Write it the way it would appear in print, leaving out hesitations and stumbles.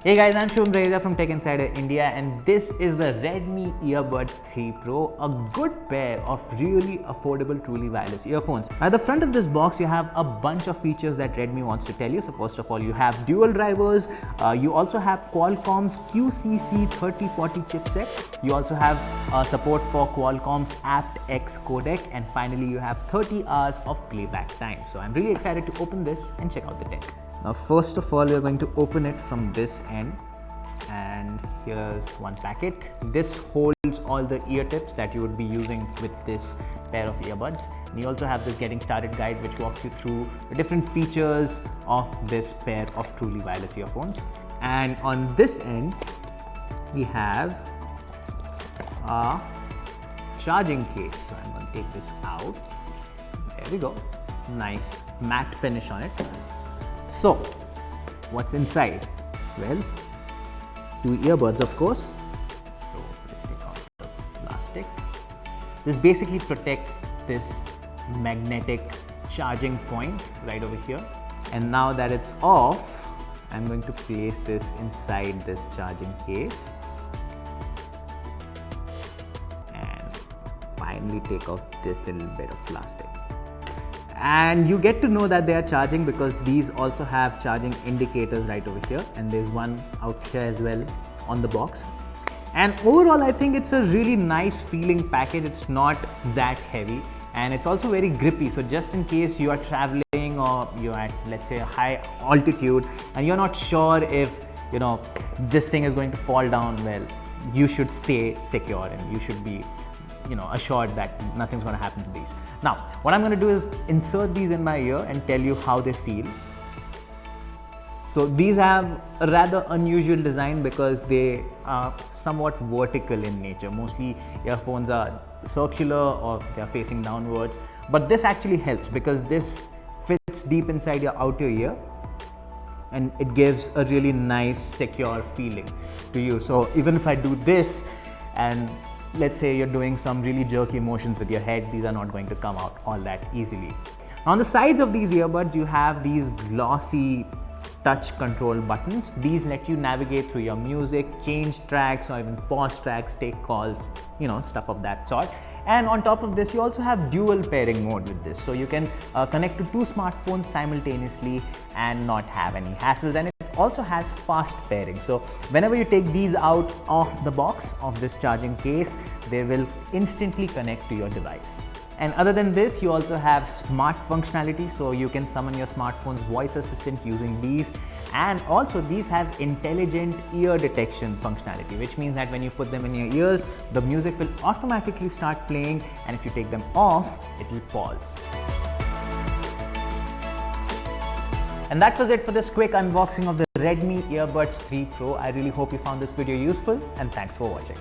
Hey guys, I'm Shubham Raheja from Tech Insider India, and this is the Redmi Earbuds 3 Pro, a good pair of really affordable, truly wireless earphones. At the front of this box, you have a bunch of features that Redmi wants to tell you. So first of all, you have dual drivers, you also have Qualcomm's QCC3040 chipset, you also have support for Qualcomm's aptX codec, and finally you have 30 hours of playback time. So I'm really excited to open this and check out the tech. Now first of all, we're going to open it from this end, and here's one packet. This holds all the ear tips that you would be using with this pair of earbuds. And you also have this getting started guide which walks you through the different features of this pair of truly wireless earphones. And on this end, we have a charging case. So I'm going to take this out. There we go. Nice matte finish on it. So, what's inside? Well, two earbuds, of course. So, let's take off the plastic. This basically protects this magnetic charging point right over here. And now that it's off, I'm going to place this inside this charging case. And finally take off this little bit of plastic. And you get to know that they are charging because these also have charging indicators right over here, and there's one out here as well on the box. And overall, I think it's a really nice feeling package. It's not that heavy, and it's also very grippy. So just in case you are traveling or you're at, let's say, a high altitude and you're not sure if this thing is going to fall down, well, you should stay secure and you should be assured that nothing's going to happen to these. Now, what I'm going to do is insert these in my ear and tell you how they feel. So these have a rather unusual design because they are somewhat vertical in nature. Mostly earphones are circular or they are facing downwards, but this actually helps because this fits deep inside your outer ear and it gives a really nice secure feeling to you. So even if I do this and let's say you're doing some really jerky motions with your head, these are not going to come out all that easily. On the sides of these earbuds, you have these glossy touch control buttons. These let you navigate through your music, change tracks or even pause tracks, take calls, stuff of that sort. And on top of this, you also have dual pairing mode with this. So you can connect to two smartphones simultaneously and not have any hassles. And it also has fast pairing. So whenever you take these out of the box of this charging case, they will instantly connect to your device. And other than this, you also have smart functionality, so you can summon your smartphone's voice assistant using these. And also these have intelligent ear detection functionality, which means that when you put them in your ears, the music will automatically start playing, and if you take them off, it will pause. And that was it for this quick unboxing of the Redmi Earbuds 3 Pro. I really hope you found this video useful, and thanks for watching.